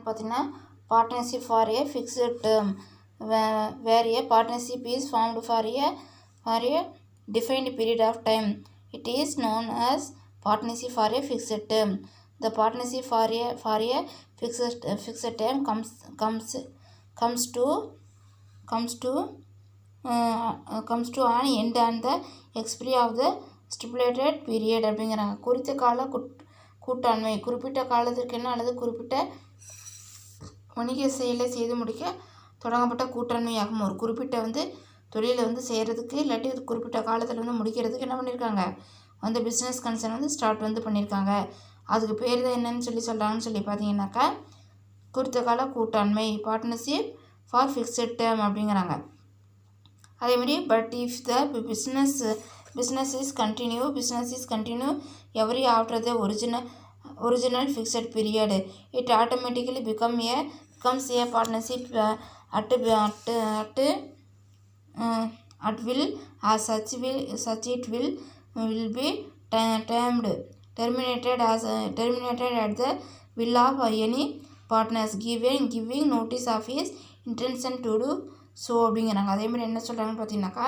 சொல்கிறாங்கன்னு பார்த்தீங்கன்னா partnership for a fixed term where a partnership is formed for a defined period of time. It is known as partnership for a fixed term. The partnership for a fixed term comes to an end on the expiry of the stipulated period அப்படிங்கிறாங்க. குறித்த கால கூட்டாண்மை குறிப்பிட்ட காலத்திற்கென அல்லது குறிப்பிட்ட வணிக செயலை செய்து முடிக்க தொடங்கப்பட்ட கூட்டாண்மையாகும். ஒரு குறிப்பிட்ட தொழிலை செய்கிறதுக்கு இல்லாட்டி குறிப்பிட்ட காலத்தில் முடிக்கிறதுக்கு என்ன பண்ணியிருக்காங்க பிஸ்னஸ் கன்சர்ன் ஸ்டார்ட் பண்ணியிருக்காங்க. அதுக்கு பேர் தான் என்னன்னு சொல்கிறாங்கன்னு சொல்லி பார்த்தீங்கன்னாக்கா குறித்த கால கூட்டாண்மை பார்ட்னர்ஷிப் ஃபார் ஃபிக்ஸட் டேர்ம் அப்படிங்கிறாங்க. அதேமாதிரி but if the business is continue every after the original fixed period it automatically becomes a partnership at will as such it will be terminated at the will of any partners giving notice of his intention to do so அப்படிங்கிறாங்க. அதே மாதிரி என்ன சொல்கிறாங்கன்னு பார்த்தீங்கன்னாக்கா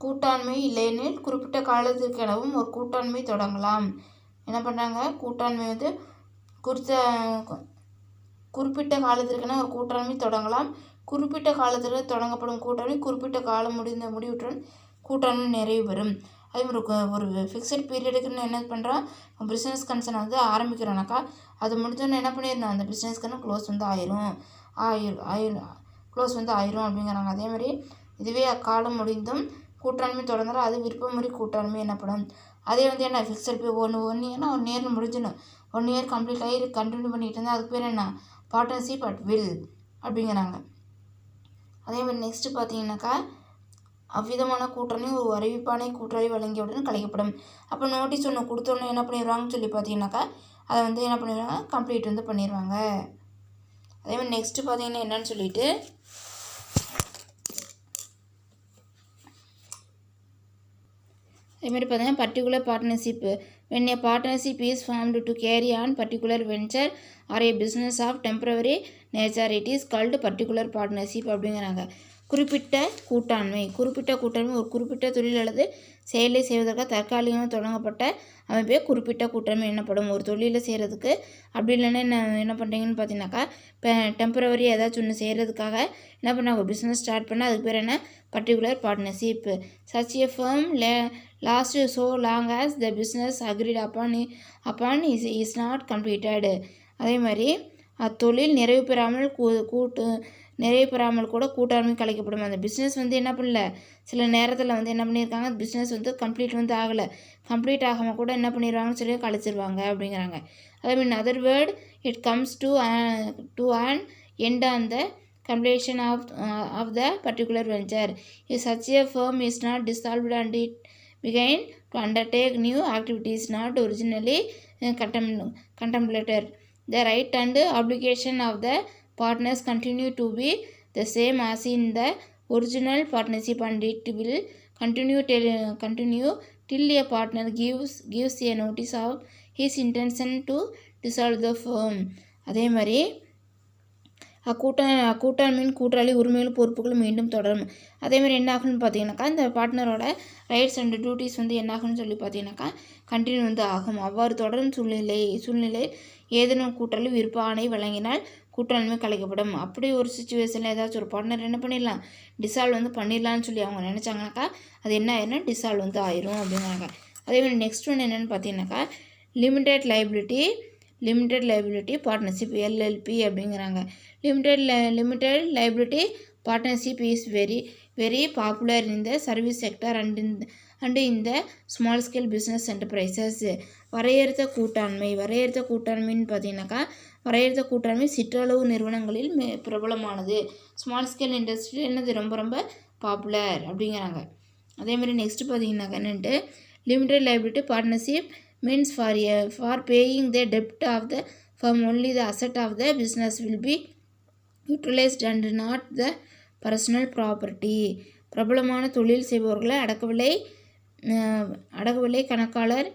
கூட்டாண்மை இல்லையெனில் குறிப்பிட்ட காலத்திற்கெனவும் ஒரு கூட்டாண்மை தொடங்கலாம். என்ன பண்ணுறாங்க கூட்டாண்மை குறிப்பிட்ட காலத்திற்கென ஒரு கூட்டாண்மை தொடங்கலாம். குறிப்பிட்ட காலத்தில் தொடங்கப்படும் கூட்டாண்மை குறிப்பிட்ட காலம் முடிவுற்றுடன் கூட்டாண்மை நிறைவு பெறும். அதே மாதிரி ஒரு ஃபிக்ஸட் பீரியடுக்குன்னு என்ன பண்ணுறோம் பிஸ்னஸ் கன்சர்ன் ஆரம்பிக்கிறோன்னாக்கா அது முடிஞ்சோன்னு என்ன பண்ணிடணும் அந்த பிஸ்னஸ்க்கு க்ளோஸ் ஆயிரும் அப்படிங்கிறாங்க. அதே மாதிரி இதுவே அக்காலம் முடிந்தும் கூட்டாண்மை தொடங்குறோம் அது விருப்பமுறை கூட்டாண்மை என்னப்படும். அதே என்ன ஃபிக்ஸட் பே ஒன் இயர்னா 1 இயர் முடிஞ்சிடும் 1 இயர் கம்ப்ளீட் ஆகி கண்டினியூ பண்ணிகிட்டு இருந்தால் அதுக்கு பேர் என்ன பார்ட்னர்ஷிப் அட் வில் அப்படிங்கிறாங்க. அதே மாதிரி நெக்ஸ்ட்டு பார்த்தீங்கன்னாக்கா அவ்விதமான கூட்டாண்மை ஒரு அறிவிப்பானை கூட்டாளி வழங்கியவுடன் கலைக்கப்படும். அப்போ நோட்டீஸ் ஒன்று கொடுத்தோன்னே என்ன பண்ணிடுவாங்கன்னு சொல்லி பார்த்தீங்கன்னாக்கா அதை என்ன பண்ணிடுவாங்க கம்ப்ளீட் பண்ணிடுவாங்க. அதே மாதிரி நெக்ஸ்ட்டு பார்த்தீங்கன்னா என்னன்னு சொல்லிட்டு அதே மாதிரி பார்த்தீங்கன்னா particular partnership when a partnership is formed to carry on particular venture or a business of temporary nature it is called particular partnership அப்படிங்கிறாங்க. குறிப்பிட்ட கூட்டாண்மை ஒரு குறிப்பிட்ட தொழில் அல்லது செயலை செய்வதற்காக தற்காலிகமாக தொடங்கப்பட்ட அமைப்பே குறிப்பிட்ட கூட்டாண்மை என்னப்படும். ஒரு தொழிலை செய்கிறதுக்கு அப்படி இல்லைன்னா என்ன பண்ணுறீங்கன்னு பார்த்தீங்கன்னாக்கா இப்போ டெம்பரவரி ஏதாச்சும் ஒன்று செய்கிறதுக்காக என்ன பண்ணாங்க பிஸ்னஸ் ஸ்டார்ட் பண்ணால் அதுக்கு பேர் என்ன particular partnership. such a firm lasts so long as the business agreed upon is not completed. அதே மாதிரி அத்தொழில் நிறைவு பெறாமல் கூட கூட்டாண்மை கலைக்கப்படும். அந்த பிஸ்னஸ் என்ன பண்ணல சில நேரத்தில் என்ன பண்ணியிருக்காங்க பிஸ்னஸ் கம்ப்ளீட் ஆகலை கம்ப்ளீட் ஆகாமல் கூட என்ன பண்ணிடுவாங்கன்னு சொல்லி கழிச்சிருவாங்க அப்படிங்கிறாங்க. அதே மாதிரி other word it comes to an end on the completion of the particular venture. If such a firm is not dissolved and it began to undertake new activities not originally contemplated, the right and obligation of the partners continue to be the same as in the original partnership and it will continue till a partner gives a notice of his intention to dissolve the firm. அதே மாதிரி கூட்டாண்மையின் கூட்டாளி உரிமைகளும் பொறுப்புகளும் மீண்டும் தொடரும். அதேமாதிரி என்ன ஆகுன்னு பார்த்தீங்கன்னாக்கா இந்த பார்ட்னரோட ரைட்ஸ் அண்ட் டியூட்டிஸ் என்ன ஆகுன்னு சொல்லி பார்த்தீங்கன்னாக்கா கண்டினியூ ஆகும். அவ்வாறு தொடரும் சூழ்நிலை ஏதேனும் கூட்டாளி விருப்ப ஆணை வழங்கினால் கூட்டாண்மை கலைக்கப்படும். அப்படி ஒரு சுச்சுவேஷனில் ஏதாச்சும் ஒரு பார்ட்னர் என்ன பண்ணிடலாம் டிசால்வ் பண்ணிடலான்னு சொல்லி அவங்க நினச்சாங்கனாக்கா அது என்ன ஆயிரும்னா டிசால்வ் ஆயிரும் அப்படிங்கிறாங்க. அதேமாதிரி நெக்ஸ்ட் ஒன்று என்னென்னு பார்த்தீங்கன்னாக்கா லிமிடெட் லைபிலிட்டி பார்ட்னர்ஷிப் LLP அப்படிங்கிறாங்க. Limited liability partnership is very popular in the service sector and in the small scale business enterprises. வரையறுத்த கூட்டாண்மைன்னு பார்த்தீங்கன்னாக்கா வரையறுத்த கூட்டாண்மை சிற்றளவு நிறுவனங்களில் பிரபலமானது. ஸ்மால் ஸ்கேல் இண்டஸ்ட்ரி என்னது ரொம்ப பாப்புலர் அப்படிங்கிறாங்க. அதேமாதிரி நெக்ஸ்ட் பார்த்தீங்கன்னாக்கா என்னென்ட்டு limited liability partnership means for paying the debt of the firm only the asset of the business will be utilized and not the personal property. பிரபலமான தொழில் செய்பவர்களை அடக்கவில்லை கணக்காளர்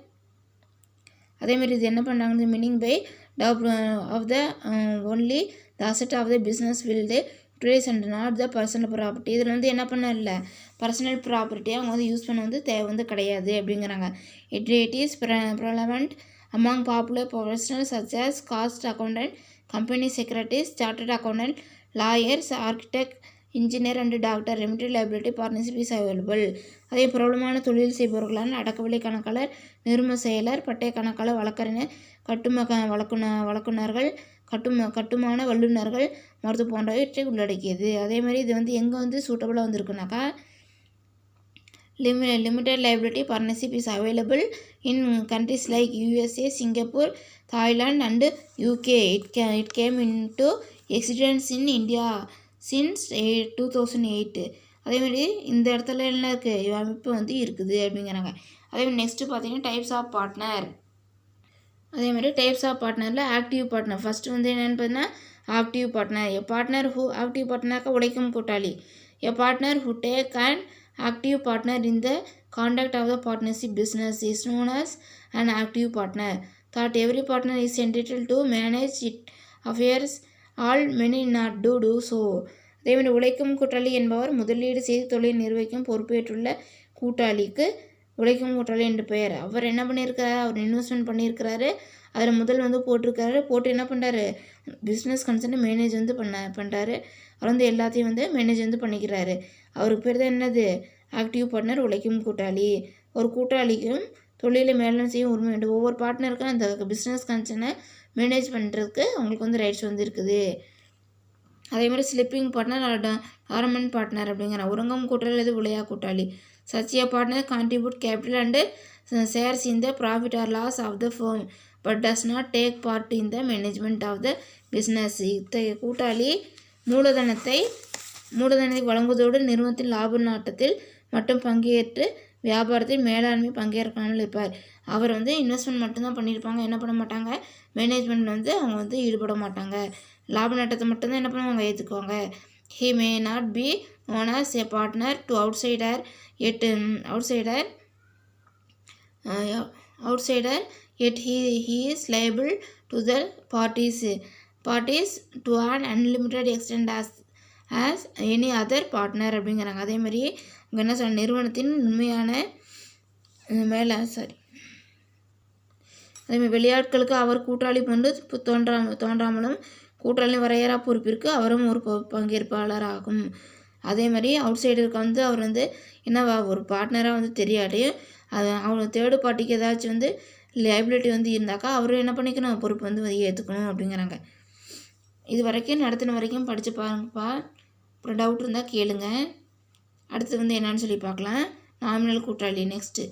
அதேமாதிரி இது என்ன பண்ணுறாங்க meaning by of the only the asset of the business will they utilize and not the personal property. இதில் வந்து என்ன பண்ண இல்லை, பர்சனல் ப்ராப்பர்ட்டியை அவங்க வந்து யூஸ் பண்ண வந்து தேவை வந்து கிடையாது அப்படிங்கிறாங்க. It is prevalent among popular professionals such as cost accountant, company secretaries, chartered accountant, lawyers, architect, engineer and doctor. Limited liability partnership is available. அதே பிரபலமான தொழில் செய்பவர்களான அடக்கவிலை கணக்காளர், நிறும செயலர், பட்டய கணக்காளர், வழக்கறிஞர், வழக்குனர்கள், கட்டுமான வல்லுநர்கள், மருத்துவ போன்றவற்றை உள்ளடக்கியது. அதேமாதிரி இது வந்து எங்கே வந்து சூட்டபுளாக வந்திருக்குனாக்கா, limited liability partnership is available in countries like USA, Singapore, Thailand and UK. It came into existence in India since 2008. அதேமாதிரி இந்த இடத்துல என்ன இருக்குது, அமைப்பு வந்து இருக்குது அப்படிங்கிறாங்க. அதேமாதிரி நெக்ஸ்ட்டு பார்த்தீங்கன்னா டைப்ஸ் ஆஃப் பார்ட்னர். அதேமாதிரி டைப்ஸ் ஆஃப் பார்ட்னரில் ஆக்டிவ் பார்ட்னர் ஃபஸ்ட்டு வந்து என்னென்னு பார்த்தீங்கன்னா active partner. A partner who active பார்ட்னர்க்கா உழைக்கும் கூட்டாளி. A partner who take and active partner in the conduct of the partnership business is known as an active partner. That every partner is entitled to manage its affairs, all many not do so. அதேமாதிரி உழைக்கும் கூட்டாளி என்பவர் முதலீடு செய்து தொழில் நிர்வகிக்கும் பொறுப்பேற்றுள்ள கூட்டாளிக்கு உழைக்கும் கூட்டாளி என்று பெயர். அவர் என்ன பண்ணியிருக்கிறாரு, அவர் இன்வெஸ்ட்மெண்ட் பண்ணியிருக்கிறாரு, அதில் முதல் வந்து போட்டிருக்காரு, போட்டு என்ன பண்ணுறாரு, பிஸ்னஸ் கன்சர்னை மேனேஜ் வந்து பண்ணுறாரு. அவர் வந்து எல்லாத்தையும் வந்து மேனேஜ் வந்து பண்ணிக்கிறாரு. அவருக்கு பேர் தான் என்னது, ஆக்டிவ் பார்ட்னர், உழைக்கும் கூட்டாளி. ஒரு கூட்டாளிக்கும் தொழிலை மேலும் செய்யும் உரிமை உண்டு. ஒவ்வொரு பார்ட்னருக்கும் அந்த பிஸ்னஸ் கன்சர்னை மேனேஜ் பண்ணுறதுக்கு அவங்களுக்கு வந்து ரைட்ஸ் வந்து இருக்குது. அதேமாதிரி ஸ்லிப்பிங் பார்ட்னர், டார்மன்ட் பார்ட்னர் அப்படிங்கிற உறங்கும் கூட்டாளி அல்லது உழையா கூட்டாளி. சச்சிய partner contribute capital and shares in the profit or loss of the firm but does not take part in the management of the business. இத்தகைய கூட்டாளி மூலதனத்தை வழங்குவதோடு நிறுவனத்தின் லாப நாட்டத்தில் மட்டும் பங்கேற்று வியாபாரத்தில் மேலாண்மை பங்கேற்காமல் இருப்பார். அவர் வந்து இன்வெஸ்ட்மெண்ட் மட்டும்தான் பண்ணியிருப்பாங்க, என்ன பண்ண மாட்டாங்க, மேனேஜ்மெண்ட் வந்து அவங்க வந்து ஈடுபட மாட்டாங்க. லாப நட்டத்தை மட்டும்தான் என்ன பண்ணுவாங்க, ஏற்றுக்குவாங்க. He may not be known as a partner to outsider yet he is liable to the parties to an unlimited extent as any other partner அப்படிங்கிறாங்க. அதேமாதிரி அவங்க என்ன சொல்ல, நிறுவனத்தின் உண்மையான அதேமாதிரி வெளியாட்களுக்கு அவர் கூட்டாளி போன்று தோன்றாமலும் கூட்டாளி வரையறா பொறுப்பிற்கு அவரும் ஒரு பங்கேற்பாளர் ஆகும். அதே மாதிரி அவுட் சைடருக்கு வந்து அவர் வந்து என்னவா ஒரு பார்ட்னராக வந்து தெரியாட்டி அவங்க தேர்டு பார்ட்டிக்கு ஏதாச்சும் வந்து லைபிலிட்டி வந்து இருந்தாக்கா அவரும் என்ன பண்ணிக்கணும், பொறுப்பு வந்து ஏற்றுக்கணும் அப்படிங்கிறாங்க. இது வரைக்கும் நடத்தின வரைக்கும் படித்து பாருங்கப்பா. அப்புறம் டவுட் இருந்தால் கேளுங்க. அடுத்து வந்து என்னன்னு சொல்லி பார்க்கலாம். நாமினல் கூட்டாளி நெக்ஸ்ட்டு.